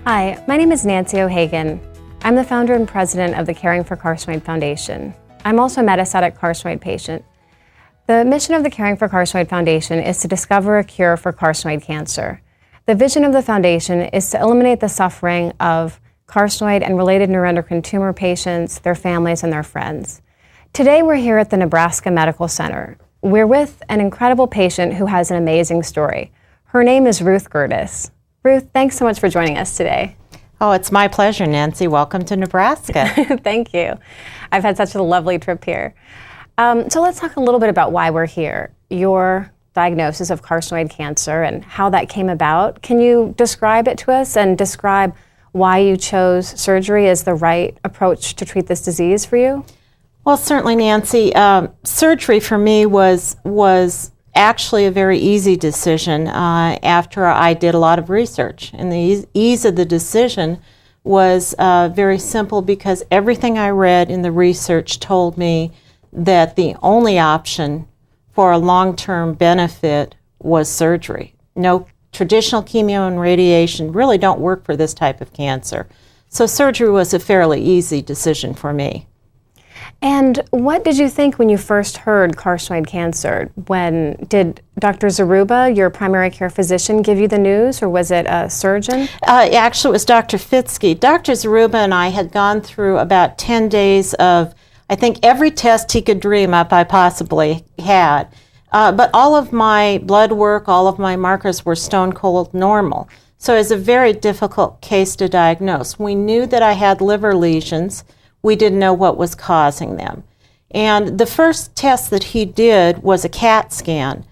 Hi, my name is Nancy O'Hagan. I'm the founder and president of the Caring for Carcinoid Foundation. I'm also a metastatic carcinoid patient. The mission of the Caring for Carcinoid Foundation is to discover a cure for carcinoid cancer. The vision of the foundation is to eliminate the suffering of carcinoid and related neuroendocrine tumor patients, their families, and their friends. Today we're here at the Nebraska Medical Center. We're with an incredible patient who has an amazing story. Her name is Ruth Gerdes. Ruth, thanks so much for joining us today. Oh, it's my pleasure, Nancy. Welcome to Nebraska. Thank you. I've had such a lovely trip here. So let's talk a little bit about why we're here. Your diagnosis of carcinoid cancer and how that came about. Can you describe it to us and describe why you chose surgery as the right approach to treat this disease for you? Well, certainly, Nancy. Surgery for me was actually a very easy decision after I did a lot of research. And the ease of the decision was very simple because everything I read in the research told me that the only option for a long-term benefit was surgery. No, traditional chemo and radiation really don't work for this type of cancer. So surgery was a fairly easy decision for me. And what did you think when you first heard carcinoid cancer? Did Dr. Zaruba, your primary care physician, give you the news, or was it a surgeon? Actually, it was Dr. Fitzke. Dr. Zaruba and I had gone through about 10 days of, I think, every test he could dream up I possibly had. But all of my blood work, all of my markers were stone cold normal. So it was a very difficult case to diagnose. We knew that I had liver lesions. We didn't know what was causing them. And the first test that he did was a CAT scan,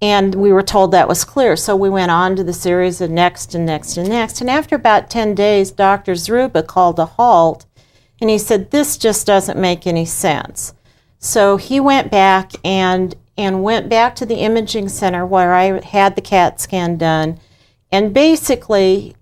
and we were told that was clear. So we went on to the series of next and next and next. And after about 10 days, Dr. Zaruba called a halt, and he said, "This just doesn't make any sense." So he went back and went back to the imaging center where I had the CAT scan done, and basically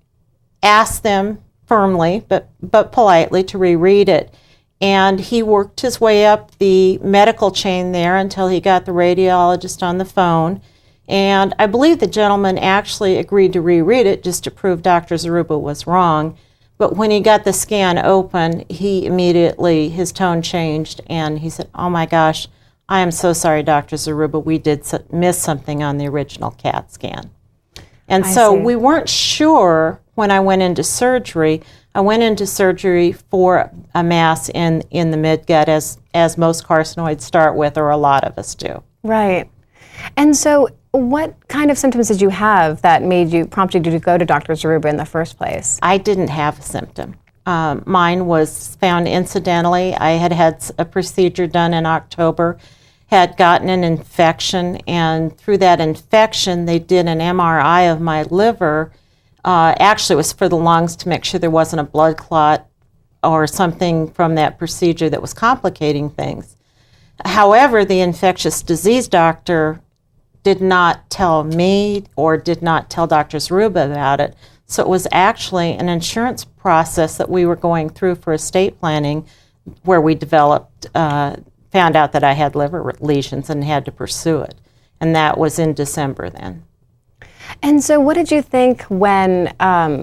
asked them firmly, but politely, to reread it. And he worked his way up the medical chain there until he got the radiologist on the phone. And I believe the gentleman actually agreed to reread it just to prove Dr. Zaruba was wrong. But when he got the scan open, his tone changed, and he said, "Oh my gosh, I am so sorry, Dr. Zaruba, we did miss something on the original CAT scan." And so we weren't sure when I went into surgery. I went into surgery for a mass in the midgut, as most carcinoids start with, or a lot of us do. Right. And so what kind of symptoms did you have that prompted you to go to Dr. Zaruba in the first place? I didn't have a symptom. Mine was found incidentally. I had had a procedure done in October, had gotten an infection, and through that infection, they did an MRI of my liver. Actually, it was for the lungs to make sure there wasn't a blood clot or something from that procedure that was complicating things. However, the infectious disease doctor did not tell me or did not tell Dr. Zaruba about it. So it was actually an insurance process that we were going through for estate planning where we found out that I had liver lesions and had to pursue it. And that was in December then. And so what did you think when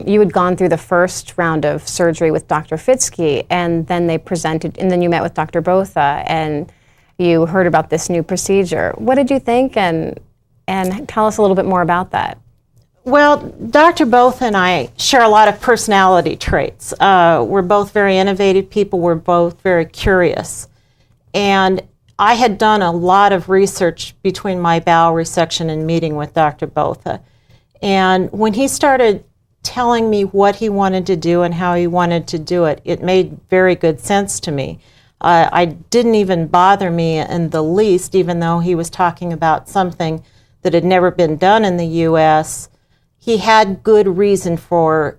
you had gone through the first round of surgery with Dr. Fitzke, and then and then you met with Dr. Botha, and you heard about this new procedure? What did you think, and tell us a little bit more about that? Well, Dr. Botha and I share a lot of personality traits. We're both very innovative people. We're both very curious. And I had done a lot of research between my bowel resection and meeting with Dr. Botha. And when he started telling me what he wanted to do and how he wanted to do it, it made very good sense to me. I didn't even bother me in the least, even though he was talking about something that had never been done in the U.S. He had good reason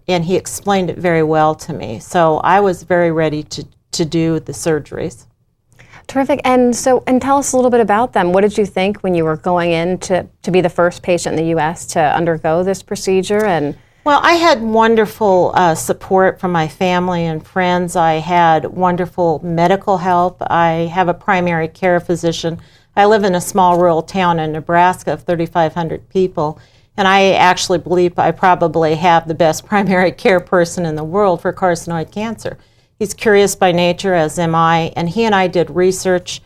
and he explained it very well to me. So I was very ready to do the surgeries. Terrific. And tell us a little bit about them. What did you think when you were going in to be the first patient in the U.S. to undergo this procedure? Well, I had wonderful support from my family and friends. I had wonderful medical help. I have a primary care physician. I live in a small rural town in Nebraska of 3,500 people, And I actually believe I probably have the best primary care person in the world for carcinoid cancer. He's curious by nature, as am I, and he and I did research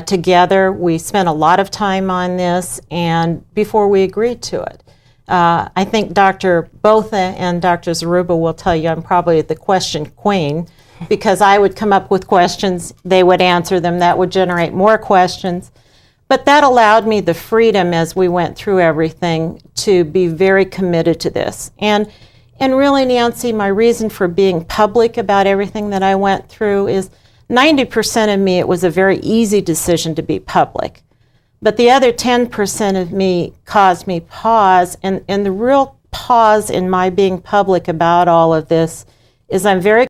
together. We spent a lot of time on this and before we agreed to it. I think Dr. Botha and Dr. Zaruba will tell you I'm probably the question queen, because I would come up with questions, they would answer them, that would generate more questions. But that allowed me the freedom as we went through everything to be very committed to this. And really, Nancy, my reason for being public about everything that I went through is 90% of me, it was a very easy decision to be public. But the other 10% of me caused me pause, and the real pause in my being public about all of this is I'm very